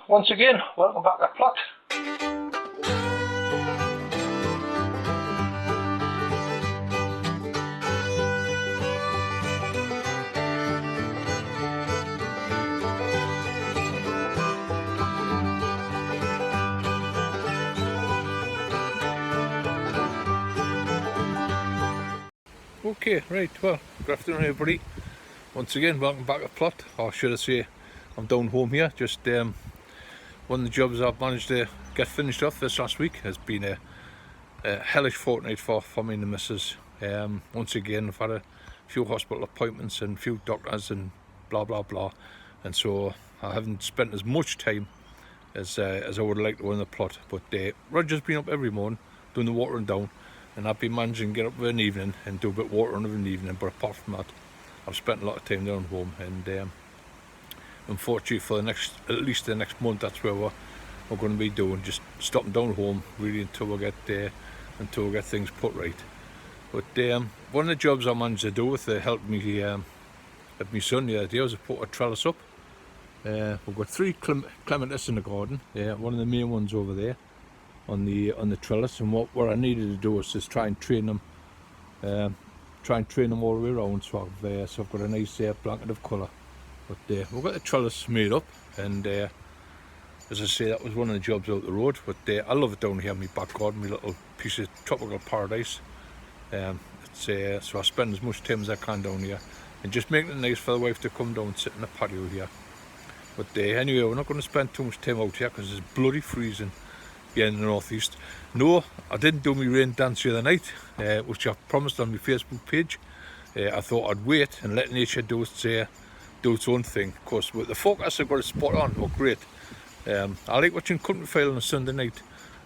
Once again, welcome back to Plot. Okay, right, well, good afternoon everybody. Once again, welcome back to Plot, or should I say, I'm down home here. Just one of the jobs I've managed to get finished off this last week has been a hellish fortnight for me and the missus. Once again, I've had a few hospital appointments and a few doctors and blah blah blah, and so I haven't spent as much time as I would like to on the plot. But Roger's been up every morning doing the watering down, and I've been managing to get up in the evening and do a bit of watering of an evening. But apart from that, I've spent a lot of time down home, and unfortunately for at least the next month, that's where we're going to be doing, just stopping down home really until we get things put right. But one of the jobs I managed to do with the help me of my son the other day was to put a trellis up. We've got 3 clematis in the garden. One of the main ones over there on the trellis, and what I needed to do was just try and train them all the way around. So I've got a nice blanket of colour. But we've got the trellis made up, and as I say, that was one of the jobs out the road. But I love it down here in my back garden, my little piece of tropical paradise. So I spend as much time as I can down here, and just making it nice for the wife to come down and sit in the patio here. But anyway, we're not going to spend too much time out here because it's bloody freezing here in the northeast. No, I didn't do my rain dance the other night, which I promised on my Facebook page. I thought I'd wait and let nature do its own thing. Of course, with the forecast I've got it spot on, oh great. I like watching Country File on a Sunday night,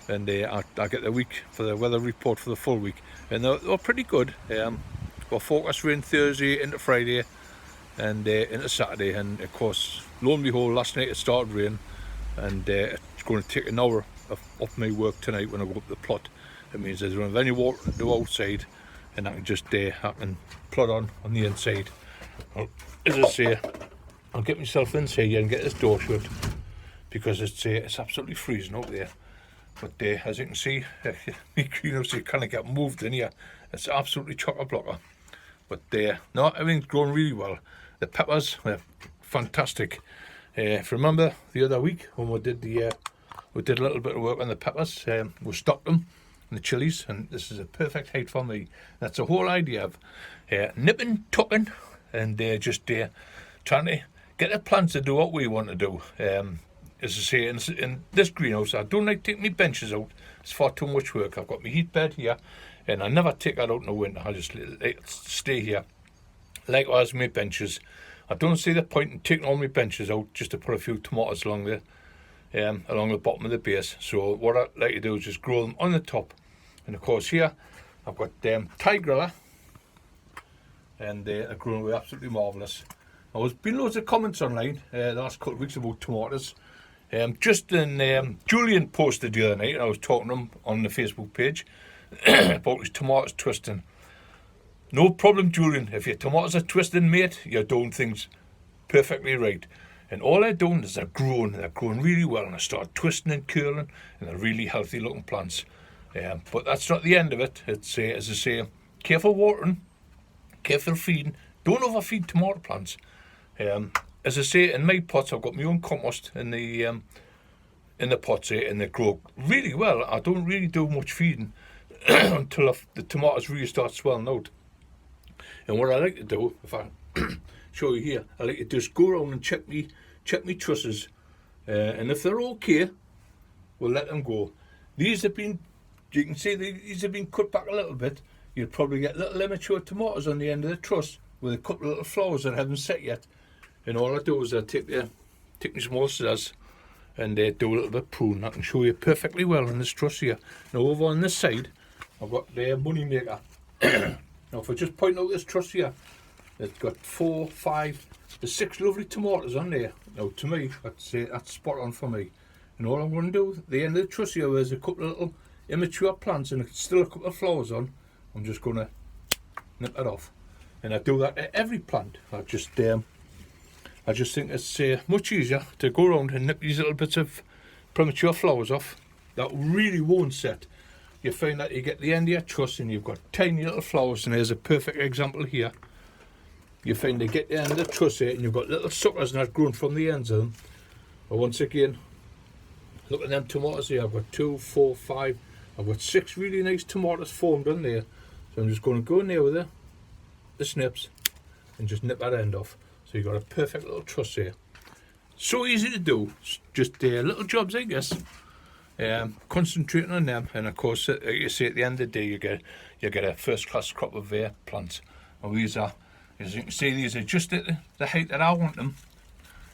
and I get the week for the weather report for the full week, and they're pretty good. Well, forecast rain Thursday into Friday and into Saturday, and of course, lo and behold, last night it started raining, and it's going to take an hour off my work tonight when I go up the plot. It means I don't have any water to do outside, and I can just plot on the inside. Well, as I say, I'll get myself inside here and get this door shut, because it's absolutely freezing out there. But as you can see, my greenhouse kind of get moved in here. It's absolutely chock-a-blocker. But no, everything's growing really well. The peppers are fantastic. If you remember the other week when we did a little bit of work on the peppers, we stocked them and the chilies, and this is a perfect height for me. That's the whole idea of nipping, tucking, and just trying to get the plants to do what we want to do. As I say, in this greenhouse, I don't like taking my benches out. It's far too much work. I've got my heat bed here, and I never take that out in the winter. I just let it stay here. Likewise, my benches. I don't see the point in taking all my benches out just to put a few tomatoes along the bottom of the base. So what I like to do is just grow them on the top. And of course here, I've got Tigrilla, and they're growing away absolutely marvellous. There's been loads of comments online the last couple of weeks about tomatoes. Julian posted the other night, and I was talking to him on the Facebook page about his tomatoes twisting. No problem, Julian. If your tomatoes are twisting, mate, you're doing things perfectly right. And all they're doing is they're growing really well, and they start twisting and curling, and they're really healthy looking plants. But that's not the end of it. It's as I say, careful watering, careful feeding. Don't overfeed tomato plants. As I say, in my pots, I've got my own compost in the pots here, and they grow really well. I don't really do much feeding until the tomatoes really start swelling out. And what I like to do, if I show you here, I like to just go around and check me trusses, and if they're okay, we'll let them go. These have been, you can see these have been cut back a little bit. You'll probably get little immature tomatoes on the end of the truss with a couple of little flowers that haven't set yet. And all I do is I take my small scissors and do a little bit of prune. I can show you perfectly well in this truss here. Now over on this side, I've got the money maker. Now if I just point out this truss here, it's got 4, 5, 6 lovely tomatoes on there. Now to me, that's spot on for me. And all I'm going to do at the end of the truss here, there's a couple of little immature plants and still a couple of flowers on. I'm just going to nip it off. And I do that at every plant. I I just think it's much easier to go around and nip these little bits of premature flowers off that really won't set. You find that you get the end of your truss and you've got tiny little flowers, and there's a perfect example here. You find they get the end of the truss here and you've got little suckers not growing from the ends of them. But once again, look at them tomatoes here. I've got 2, 4, 5. I've got 6 really nice tomatoes formed on there. So I'm just going to go in there with the snips and just nip that end off. So you've got a perfect little truss here. So easy to do. Just little jobs, I guess. Concentrating on them, and of course, like you say, at the end of the day, you get a first-class crop of plants. And these are, as you can see, these are just at the height that I want them.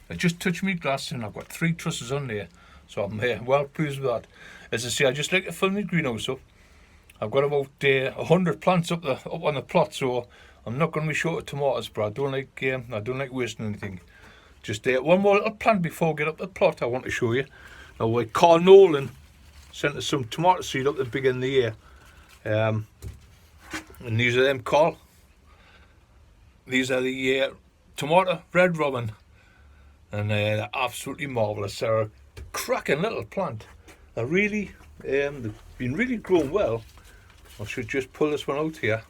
They just touch me glass, and I've got 3 trusses on there, so I'm well pleased with that. As I say, I just like to fill my greenhouse up. I've got about 100 plants up on the plot, so I'm not going to be short of tomatoes, but I don't like wasting anything. Just one more little plant before I get up the plot I want to show you. Now, Carl Nolan sent us some tomato seed up at the beginning of the year. And these are them, Carl. These are the tomato red robin. And they're absolutely marvellous. They're a cracking little plant. They're really, they've been really grown well. I should just pull this one out here.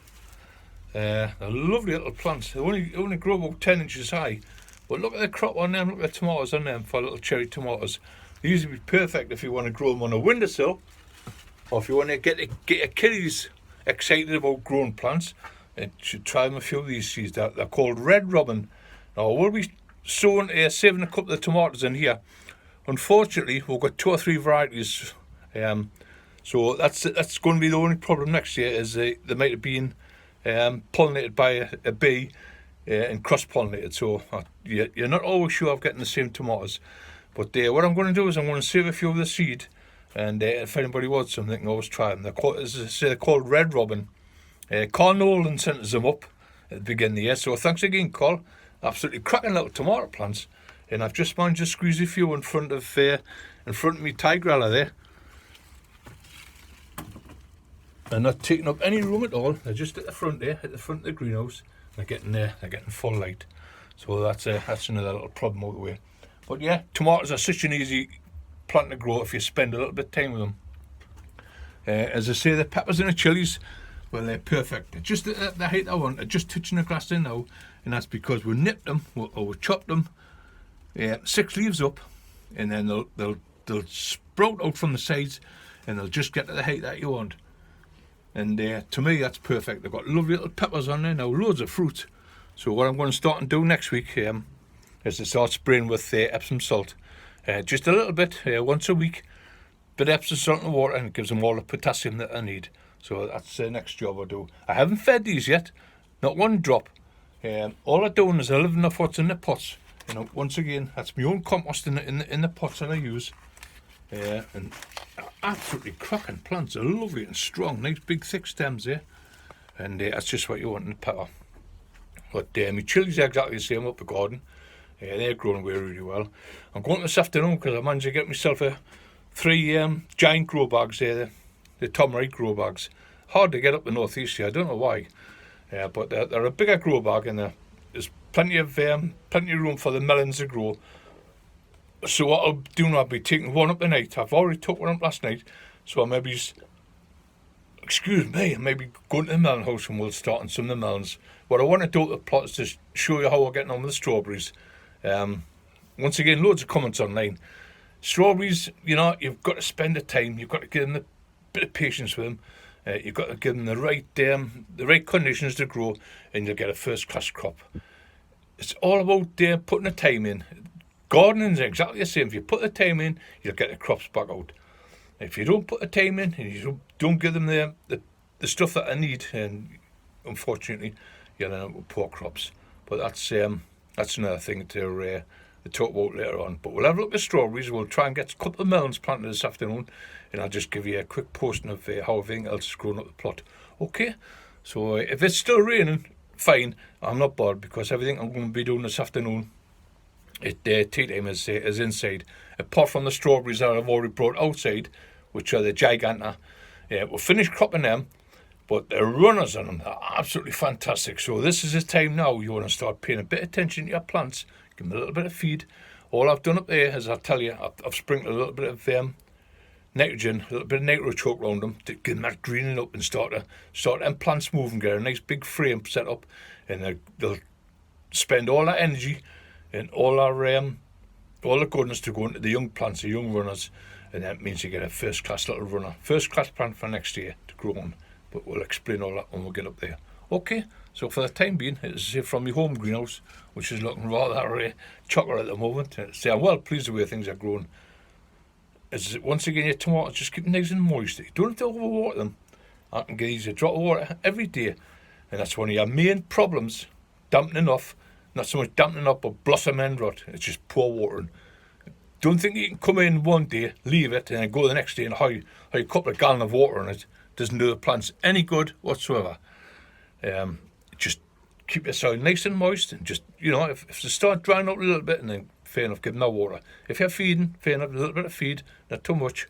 They're lovely little plants. They only grow about 10 inches high. But look at the crop on them, look at the tomatoes on them for little cherry tomatoes. These would be perfect if you want to grow them on a windowsill, or if you want to get your kiddies excited about growing plants. You should try them a few of these seeds. They're called red robin. Now, we'll be saving a couple of tomatoes in here. Unfortunately, we've got 2 or 3 varieties, so that's going to be the only problem next year. Is they might have been pollinated by a bee and cross-pollinated, so you're not always sure of getting the same tomatoes. But what I'm going to do is I'm going to save a few of the seed, and if anybody wants them, they can always try them. They're called red robin. Carl Nolan sent us them up at the beginning of the year, so thanks again, Carl. Absolutely cracking little tomato plants, and I've just managed to squeeze a few in front of me tigrella there. They're not taking up any room at all. They're just at the front there, at the front of the greenhouse. They're getting full light, so that's another little problem out the way. But yeah, tomatoes are such an easy plant to grow if you spend a little bit of time with them. As I say, the peppers and the chilies, well, they're perfect. They're just at the height I want. They're just touching the grass there now, and that's because we nipped them or we chopped them 6 leaves up, and then they'll sprout out from the sides, and they'll just get to the height that you want. And to me, that's perfect. They've got lovely little peppers on there now, loads of fruit. So what I'm going to start and do next week is to start spraying with Epsom salt. Just a little bit, once a week. Bit of Epsom salt in the water, and it gives them all the potassium that I need. So that's the next job I do. I haven't fed these yet, not one drop. All I'm doing is I live enough what's in the pots. Once again, that's my own compost in the pots that I use. And absolutely cracking plants. They're lovely and strong, nice big thick stems there. And that's just what you want in the pepper. But my chilies are exactly the same up the garden. They're growing away really well. I'm going this afternoon because I managed to get myself 3 giant grow bags there, the Tom Wright grow bags. Hard to get up the northeast here, I don't know why. But they're a bigger grow bag, and there's plenty of room for the melons to grow. So what I'll do now, I'll be taking one up tonight. I've already took one up last night, so I maybe going to the melon house and we'll start on some of the melons. What I want to do at the plot is to show you how we're getting on with the strawberries. Once again, loads of comments online. Strawberries, you've got to spend the time. You've got to give them a bit of patience with them. You've got to give them the right conditions to grow, and you'll get a first-class crop. It's all about putting the time in. Gardening is exactly the same. If you put the time in, you'll get the crops back out. If you don't put the time in and you don't give them the stuff that they need, and unfortunately, you'll end up with poor crops. But that's another thing to talk about later on. But we'll have a look at strawberries. We'll try and get a couple of melons planted this afternoon, and I'll just give you a quick posting of how everything else is growing up the plot. Okay, so if it's still raining, fine. I'm not bothered, because everything I'm going to be doing this afternoon at tea time is inside. Apart from the strawberries that I've already brought outside, which are the Giganta. We'll finish cropping them, but the runners on them are absolutely fantastic. So this is the time now you want to start paying a bit of attention to your plants. give them a little bit of feed. All I've done up there is, I'll tell you, I've sprinkled a little bit of nitrogen, a little bit of nitro choke around them to give them that greening up and start them plants moving, get a nice big frame set up, and they'll spend all that energy and all the goodness to go into the young plants, the young runners, and that means you get a first class little runner, first class plant for next year to grow on. But we'll explain all that when we get up there. Okay, so for the time being, it's from your home greenhouse, which is looking rather chocolate at the moment. I'm well pleased with the way things are growing. Once again, your tomatoes just keep them nice and moist. You don't have to overwater them. I can get a drop of water every day, and that's one of your main problems, dampening off. Not so much dampening up, but blossom end rot. It's just poor watering. Don't think you can come in one day, leave it, and then go the next day and hide a couple of gallons of water on it. Doesn't do the plants any good whatsoever. Just keep your soil nice and moist, and just, if they start drying up a little bit, and then fair enough, give them no water. If you're feeding, fair enough, a little bit of feed, not too much,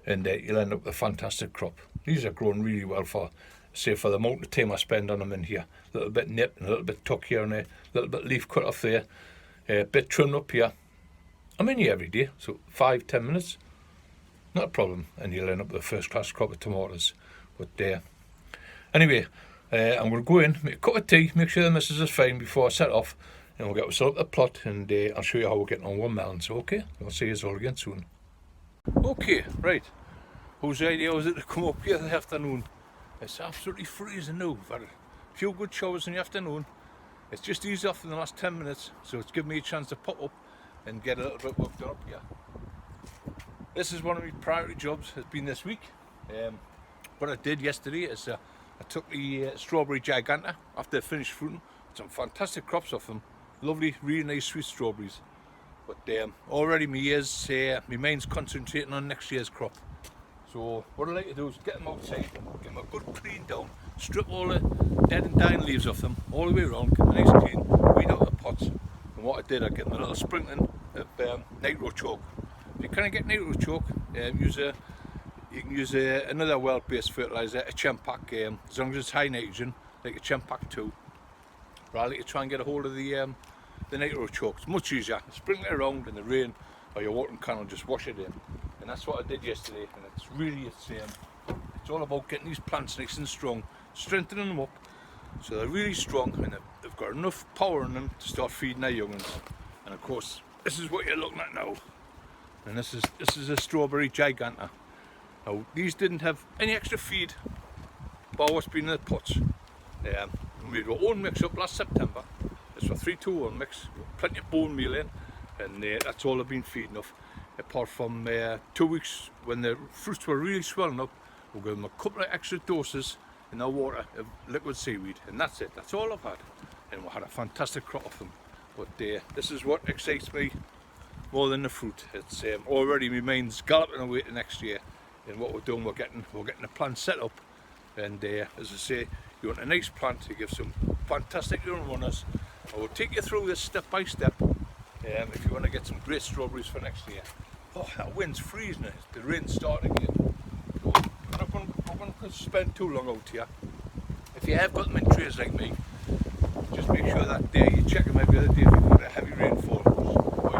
and you'll end up with a fantastic crop. These are growing really well for the amount of time I spend on them in here. A little bit nip and a little bit tuck here and there, a little bit leaf cut off there, a bit trimmed up here. I'm in here every day, so 5-10 minutes, not a problem, and you'll end up with a first class crop of tomatoes. But anyway, I'm going to go in, make a cup of tea, make sure the missus is fine before I set off, and we'll get ourselves up the plot, and I'll show you how we're getting on with melons. Okay, I'll see you all again soon. Okay, right. Whose idea was it to come up here in the afternoon? It's absolutely freezing now. We've had a few good showers in the afternoon. It's just eased off in the last 10 minutes, so it's given me a chance to pop up and get a little bit work done up here. This is one of my priority jobs, has been this week. What I did yesterday is I took the strawberry giganta after they finished fruiting. Some fantastic crops off them. Lovely, really nice sweet strawberries. But already my mind's concentrating on next year's crop. So what I like to do is get them outside, get them a good clean down, strip all the dead and dying leaves off them all the way around, get them nice clean, weed out the pots. And what I did, I get them a little sprinkling of nitro choke. If you can't get nitro choke, you can use another well-based fertiliser, a Chempac, as long as it's high nitrogen, like a Chempac 2. But I like to try and get a hold of the nitro choke. It's much easier. Sprinkle it around in the rain, or your watering can will just wash it in. And that's what I did yesterday, and it's all about getting these plants nice and strong, strengthening them up so they're really strong, and they've got enough power in them to start feeding their young ones. And of course, this is what you're looking at now, and this is a strawberry giganta. Now, these didn't have any extra feed bar what's been in the pots. We made our own mix up last September. It's a 3-2-1 mix, plenty of bone meal in, and that's all I've been feeding off. Apart from 2 weeks when the fruits were really swelling up, we'll give them a couple of extra doses in their water of liquid seaweed, and that's it. That's all I've had, and we had a fantastic crop of them. But this is what excites me more than the fruit. It's already my mind's galloping away to next year, and what we're doing, we're getting the plant set up, and as I say, you want a nice plant to give some fantastic young runners. I will take you through this step by step. If you want to get some great strawberries for next year. Oh, that wind's freezing it. The rain's starting again. So I'm not going to spend too long out here. If you have got them in trays like me, just make sure that you check them every other day if you've got a heavy rainfall. Or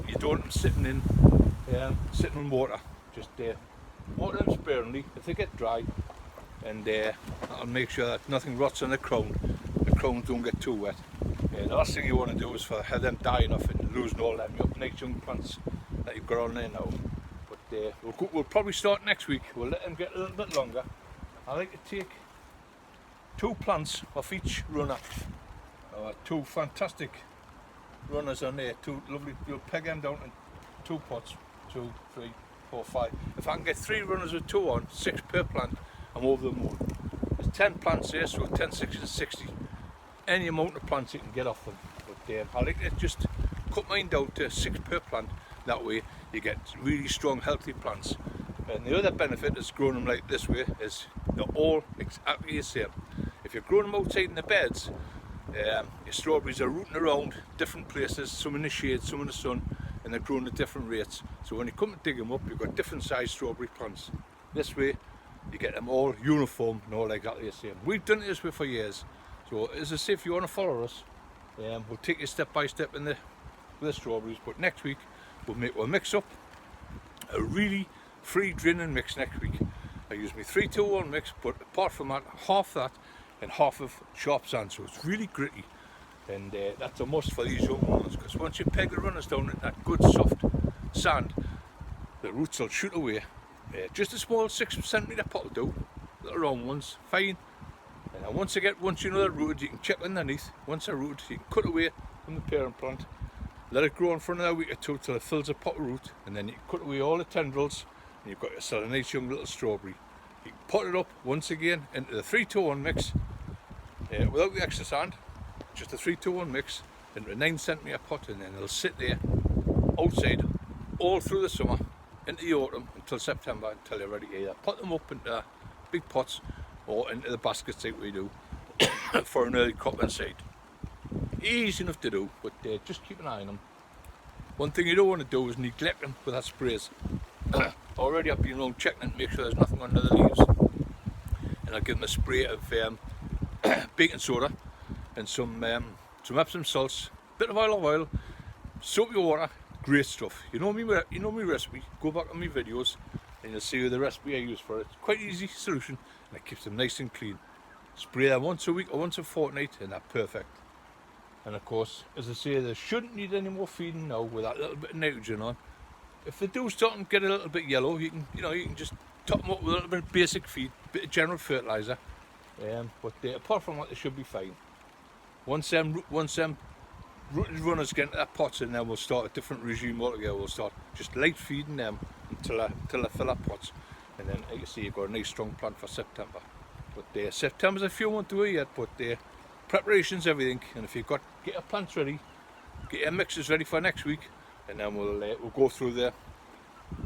you don't want them sitting in water. Just water them sparingly if they get dry, and that'll make sure that nothing rots on the crown. The crowns don't get too wet. The last thing you want to do is have them dying off and losing all them nice young plants that you've got on there now. But we'll probably start next week. We'll let them get a little bit longer. I like to take 2 plants off each runner. 2 fantastic runners on there. 2 lovely. You'll peg them down in 2 pots. 2, 3, 4, 5. If I can get 3 runners with 2 on, 6 per plant, I'm over the moon. There's 10 plants here, so 10, 6 is 60. Any amount of plants you can get off them. But I like to just cut mine down to 6 per plant. That way you get really strong, healthy plants. And the other benefit is growing them like this way is they're all exactly the same. If you're growing them outside in the beds, your strawberries are rooting around different places, some in the shade, some in the sun, and they're growing at different rates. So when you come to dig them up, you've got different sized strawberry plants. This way you get them all uniform and all exactly the same. We've done it this way for years. So as I say, if you want to follow us, we'll take you step by step in the with the strawberries, but next week we'll mix up a really free drinking mix next week. I use my 3-2-1 mix, but apart from that, half that and half of sharp sand, so it's really gritty. And that's a must for these young ones, because once you peg the runners down in that good soft sand, the roots will shoot away. Just a small 6cm pot will do, little round ones, fine. And then once you know they're rooted, you can check underneath. Once they're rooted, you can cut away from the parent plant, let it grow on for another week or two till it fills a pot of root, and then you can cut away all the tendrils, and you've got yourself a nice young little strawberry. You can pot it up once again into the 3-2-1 mix, without the extra sand, just a 3-2-1 mix into a 9cm pot, and then it'll sit there outside all through the summer into the autumn until September, until you're ready to either pot them up into big pots or into the baskets like we do for an early crop inside. Easy enough to do, but just keep an eye on them. One thing you don't want to do is neglect them with our sprays. Already I've been around checking to make sure there's nothing under the leaves, and I'll give them a spray of baking soda and some Epsom salts, bit of olive oil, soapy water. Great stuff. You know me recipe. Go back on my videos and you'll see the recipe I use for it. It's quite easy solution, and it keeps them nice and clean. Spray them once a week or once a fortnight, and they're perfect. And of course, as I say, they shouldn't need any more feeding now with that little bit of nitrogen on. If they do start to get a little bit yellow, you can just top them up with a little bit of basic feed, bit of general fertiliser. But apart from that, they should be fine. Once them rooted runners get into their pots, and then we'll start a different regime altogether. We'll start just light feeding them until they fill our pots, and then like you see, you've got a nice strong plant for September. But September's a few months away yet, but preparation's everything. And if you've get your plants ready, get your mixes ready for next week, and then we'll go through the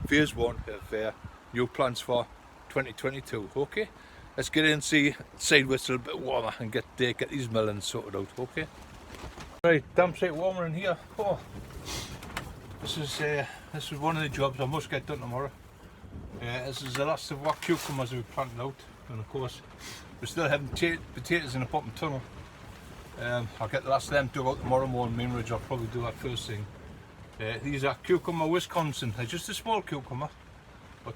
phase 1 of new plants for 2022. Okay, let's get in and see side where it's a little bit warmer and get these melons sorted out. Okay. Right, damn sight warmer in here. Oh, this is one of the jobs I must get done tomorrow. This is the last of what cucumbers we've planted out, and of course we're still having potatoes in the bottom tunnel. I'll get the last of them dug out tomorrow morning. Main ridge, I'll probably do that first thing. These are cucumber Wisconsin. They're just a small cucumber, but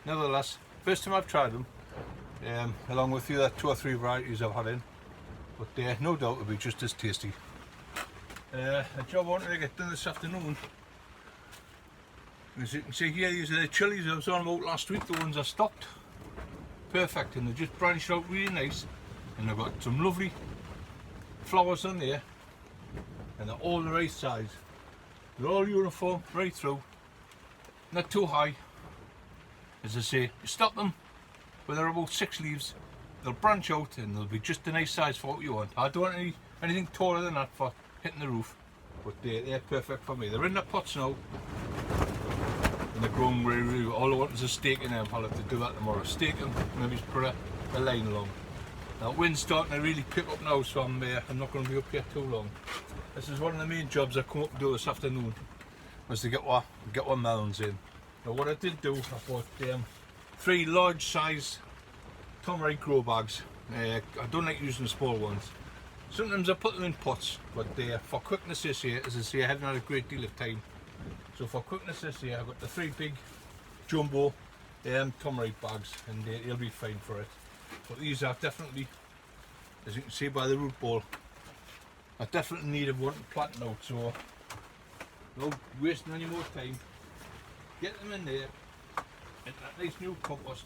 nevertheless, first time I've tried them, along with the other 2 or 3 varieties I've had in. But no doubt it'll be just as tasty. A job I wanted to get done this afternoon. As you can see here, these are the chilies I was on about last week. The ones I stopped. Perfect, and they just branched out really nice. And they've got some lovely flowers on there. And they're all the right size. They're all uniform right through. Not too high. As I say, you stop them when they're about 6 leaves. They'll branch out and they'll be just the nice size for what you want. I don't want anything taller than that for hitting the roof, but they're perfect for me. They're in the pots now, and they're growing really, really well. All I want is a stake in them. I'll have to do that tomorrow. Stake them, maybe just put a line along. Now wind's starting to really pick up now, so I'm not going to be up here too long. This is one of the main jobs I come up to do this afternoon, was to get our melons in. Now what I did do, I bought 3 large size Tomrite grow bags. I don't like using the small ones. Sometimes I put them in pots, but for quickness this year, as I say, I haven't had a great deal of time. So for quickness this year, I've got the 3 big jumbo Tomrite bags, and they'll be fine for it. But these are definitely, as you can see by the root ball, I definitely need of one to plant out. So no wasting any more time. Get them in there, into that nice new compost.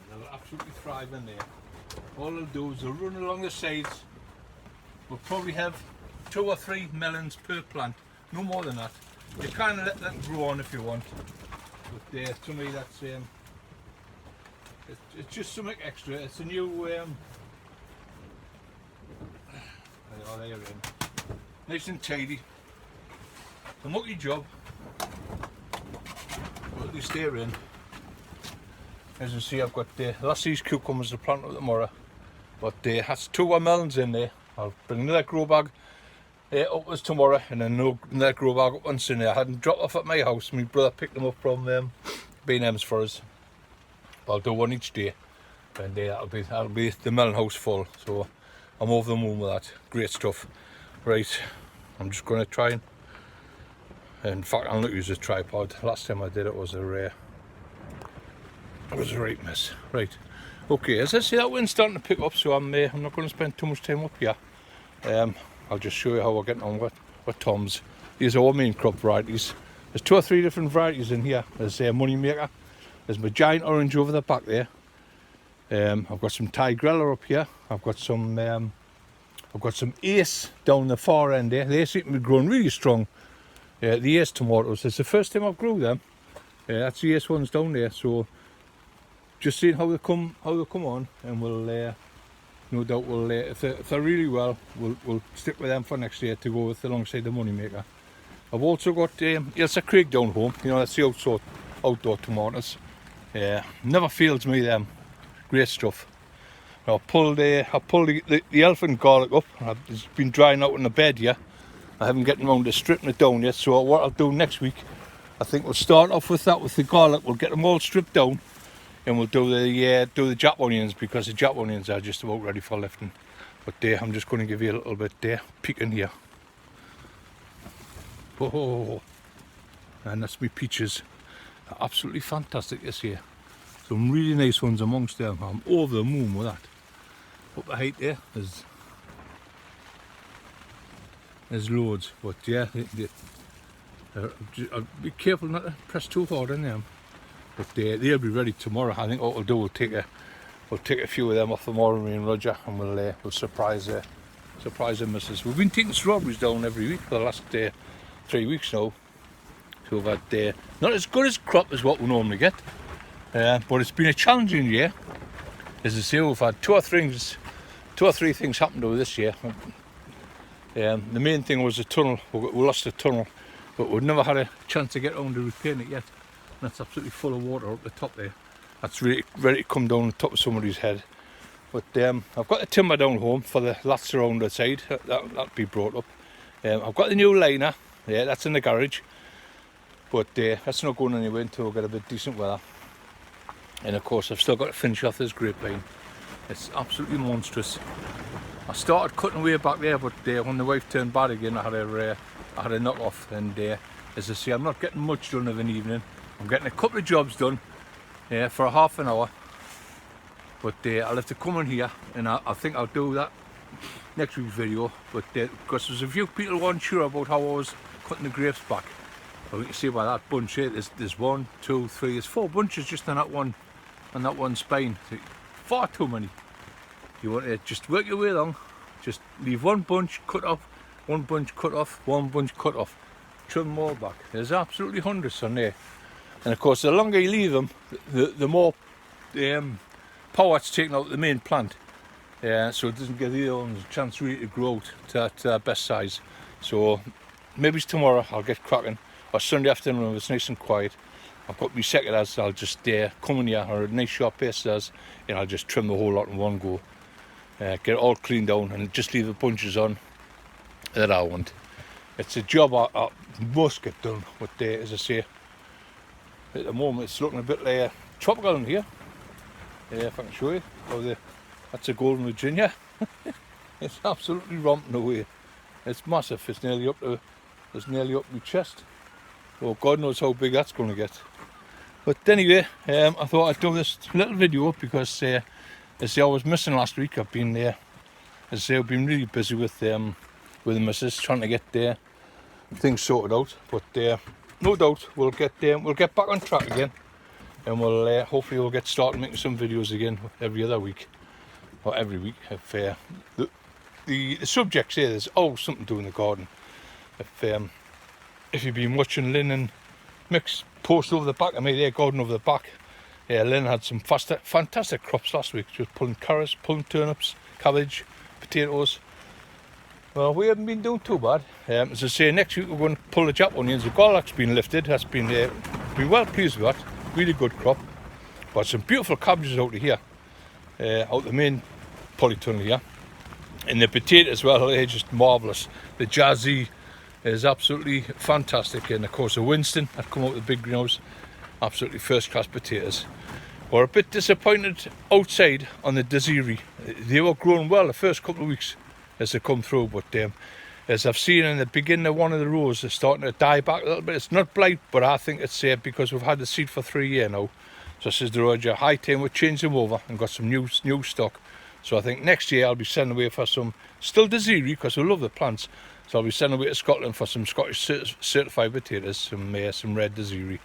They'll absolutely thrive in there. All they'll do is they'll run along the sides. We'll probably have 2 or 3 melons per plant, no more than that. You can let them grow on if you want, but to me that's it's just something extra. It's a new they're in. Nice and tidy. A mucky job, but at least they're in. As you see, I've got last these cucumbers to plant up tomorrow, but has 2 melons in there. I'll bring another grow bag upwards tomorrow, and then another grow bag up once in there. I had them dropped off at my house. My brother picked them up from B&M's for us. I'll do one each day, and that'll be the melon house full. So I'm over the moon with that. Great stuff. Right, I'm just going to try and, in fact I'll not use a tripod. Last time I did it was a right mess. Right, okay, as I say, that wind's starting to pick up, so I'm not going to spend too much time up here. I'll just show you how we're getting on with toms. These are all main crop varieties. There's 2 or 3 different varieties in here. There's a Moneymaker, there's my giant orange over the back there. I've got some Tigrella up here. I've got some Ace down the far end there. They seem to be growing really strong. The Ace tomatoes. It's the first time I've grew them. That's the Ace ones down there. So just seeing how they come on, and we'll no doubt we'll if they're really well, we'll stick with them for next year to go with alongside the Moneymaker. I've also got Ailsa Craig down home. You know, that's the outdoor tomatoes. Never fails me them. Great stuff. I pulled the elephant garlic up. It's been drying out in the bed here. I haven't gotten around to stripping it down yet, so what I'll do next week, I think we'll start off with that, with the garlic. We'll get them all stripped down, and we'll do the Jap onions, because the Jap onions are just about ready for lifting. But I'm just going to give you a little bit peek in here. Oh, and that's my peaches. They're absolutely fantastic this year. Some really nice ones amongst them. I'm over the moon with that. Up the height there, there's loads, but yeah, I'll be careful not to press too hard on them. But they'll be ready tomorrow. I think what we'll do, we'll take a few of them off tomorrow, me and Roger, and we'll surprise the missus. We've been taking strawberries down every week for the last 3 weeks now. So we've had not as good as crop as what we normally get, but it's been a challenging year. As I say, we've had 2 or 3 things happen to us this year. The main thing was the tunnel. We lost the tunnel, but we've never had a chance to get on to repairing it yet. And that's absolutely full of water up the top there. That's really ready to come down the top of somebody's head. But I've got the timber down home for the lats around the side. That'll be brought up. I've got the new liner. Yeah, that's in the garage. But that's not going anywhere until we get a bit decent weather. And of course, I've still got to finish off this grapevine. It's absolutely monstrous. I started cutting away back there, but when the wife turned bad again, I had a knock off. And as I say, I'm not getting much done of an evening. I'm getting a couple of jobs done for a half an hour. But I'll have to come in here, and I think I'll do that next week's video. But because there's a few people who weren't sure about how I was cutting the grapes back. Well, you can see by that bunch here, there's 1, 2, 3, there's 4 bunches just on that one spine. Far too many. You want to just work your way along, just leave 1 bunch cut off, 1 bunch cut off, 1 bunch cut off, trim them all back. There's absolutely hundreds on there. And of course, the longer you leave them, the more power it's taken out of the main plant. So it doesn't give the other ones a chance really to grow to their best size. So maybe it's tomorrow I'll get cracking, or Sunday afternoon when it's nice and quiet. I've got my secateurs, I'll just come in here, or a nice sharp paste and I'll just trim the whole lot in one go. Get it all cleaned down and just leave the bunches on that I want. It's a job I must get done, but as I say, at the moment it's looking a bit like tropical in here. If I can show you that's a Golden Virginia. It's absolutely romping away. It's massive. It's nearly up my chest. Oh, God knows how big that's going to get. But anyway, I thought I'd do this little video because as I say, I was missing last week. I've been as I say, I've been really busy with the missus trying to get things sorted out. But no doubt we'll get back on track again, and we'll hopefully we'll get started making some videos again every other week or every week. If the subjects here, there's always something to do in the garden. If you've been watching Lynn and Mick's post over the back of me, their garden over the back, Lynn had some fantastic crops last week. She was pulling carrots, pulling turnips, cabbage, potatoes. Well, we haven't been doing too bad. As I say, next week we're going to pull the Jap onions. The garlic's been lifted. That's been well pleased with that. Really good crop. But some beautiful cabbages out of here, out the main polytunnel here. And the potatoes as well, they're just marvellous. The Jazzy is absolutely fantastic, and of course the Winston that come out of the big greenhouse, absolutely first class potatoes. We're a bit disappointed outside on the Desiree. They were growing well the first couple of weeks as they come through, but as I've seen in the beginning of one of the rows, they're starting to die back a little bit. It's not blight, but I think it's because we've had the seed for 3 years now. So I says to Roger, high time we change them over and got some new stock. So I think next year I'll be sending away for some, still Desiree, because we love the plants. So I'll be sending away to Scotland for some Scottish certified potatoes, some red Desiree.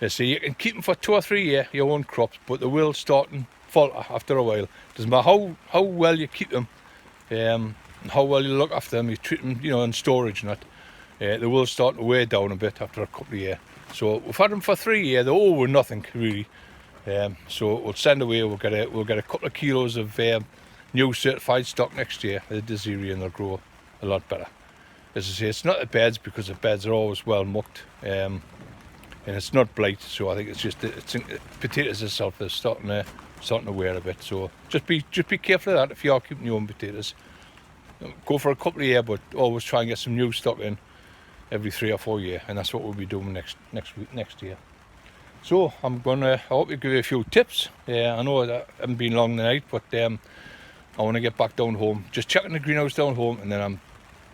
So you can keep them for 2 or 3 years, your own crops, but they will start and falter after a while. Doesn't matter how well you keep them, and how well you look after them, you treat them, in storage and that. They will start to wear down a bit after a couple of years. So we've had them for 3 years. They're all with nothing really. So we'll send away. We'll get a couple of kilos of new certified stock next year. The Desiree, and they'll grow a lot better. As I say, it's not the beds, because the beds are always well mucked, and it's not blight. So I think it's just potatoes itself is starting to wear a bit. So just be careful of that if you are keeping your own potatoes. Go for a couple of years, but always try and get some new stock in every 3 or 4 years, and that's what we'll be doing next year. So I hope to give you a few tips. I know that I haven't been long tonight, but I want to get back down home, just checking the greenhouse down home, and then I'm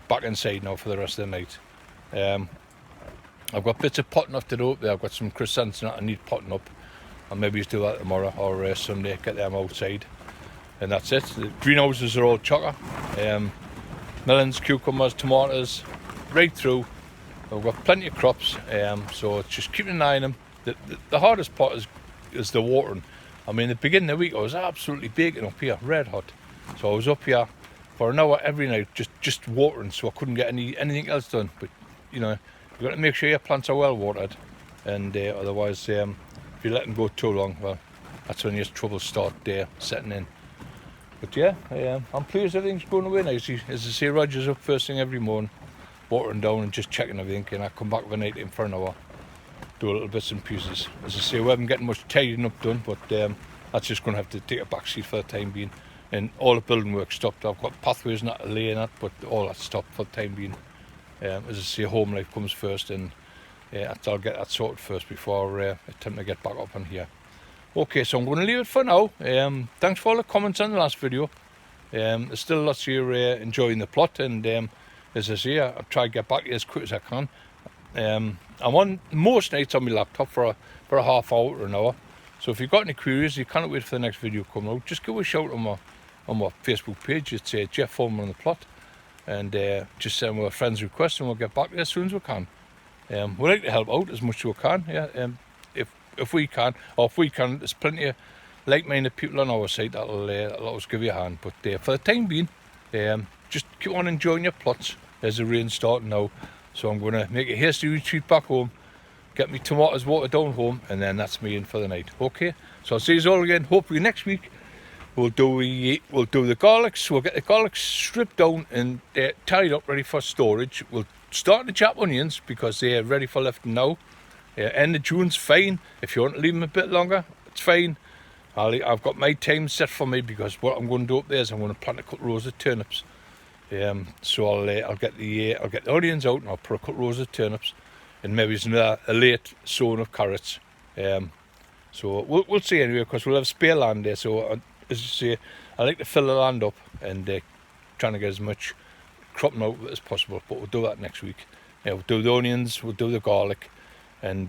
back inside now for the rest of the night. I've got bits of potting up to do up there. I've got some chrysanthemums that I need potting up. I'll maybe do that tomorrow or Sunday, get them outside. And that's it. The greenhouses are all chocker. Melons, cucumbers, tomatoes, right through. We've got plenty of crops, so it's just keeping an eye on them. The hardest part is the watering. I mean, at the beginning of the week I was absolutely baking up here, red hot. So I was up here for an hour every night just watering, so I couldn't get anything else done. But you've got to make sure your plants are well watered, and otherwise if you let them go too long, well, that's when your troubles start setting in. But yeah, I'm pleased everything's going away nicely. As I say, Roger's up first thing every morning, watering down and just checking everything, and I come back with a night in for an hour, do a little bits and pieces. As I say, we haven't getting much tidying up done, but that's just going to have to take a back seat for the time being. And all the building work stopped. I've got pathways not to lay in that, but all that stopped for the time being. As I say, home life comes first, and I'll get that sorted first before attempt to get back up on here. Okay, so I'm going to leave it for now. Thanks for all the comments on the last video. There's still lots of you enjoying the plot, and as I say, I'll try to get back to you as quick as I can. I'm on most nights on my laptop for a half hour or an hour. So if you've got any queries, you can't wait for the next video to come out, just give us a shout on my Facebook page. It's Jeff Foreman on the plot, and just send me a friend's request, and we'll get back to you as soon as we can. We like to help out as much as we can. Yeah. If we can, there's plenty of like-minded people on our side that'll always give you a hand. But for the time being, just keep on enjoying your plots. There's the rain starting now, so I'm going to make a hasty retreat back home, get me tomatoes watered down home, and then that's me in for the night. Okay, so I'll see you all again hopefully next week. We'll do the garlics. We'll get the garlics stripped down and tied up, ready for storage. We'll start the chop onions because they're ready for lifting now. End of June's fine. If you want to leave them a bit longer, it's fine. I've got my time set for me, because what I'm going to do up there is I'm going to plant a couple of rows of turnips. So I'll get the onions out, and I'll put a couple of rows of turnips, and maybe it's a late sowing of carrots. So we'll see anyway, because we'll have spare land there. So as you say, I like to fill the land up and trying to get as much cropping out as possible. But we'll do that next week. We'll do the onions, we'll do the garlic, and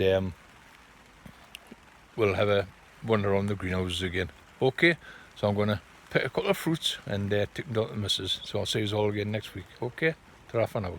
we'll have a wander around the greenhouses again. Okay, so I'm going to pick a couple of fruits and take them down to the missus. So I'll see you all again next week. Okay, ta-ra for now.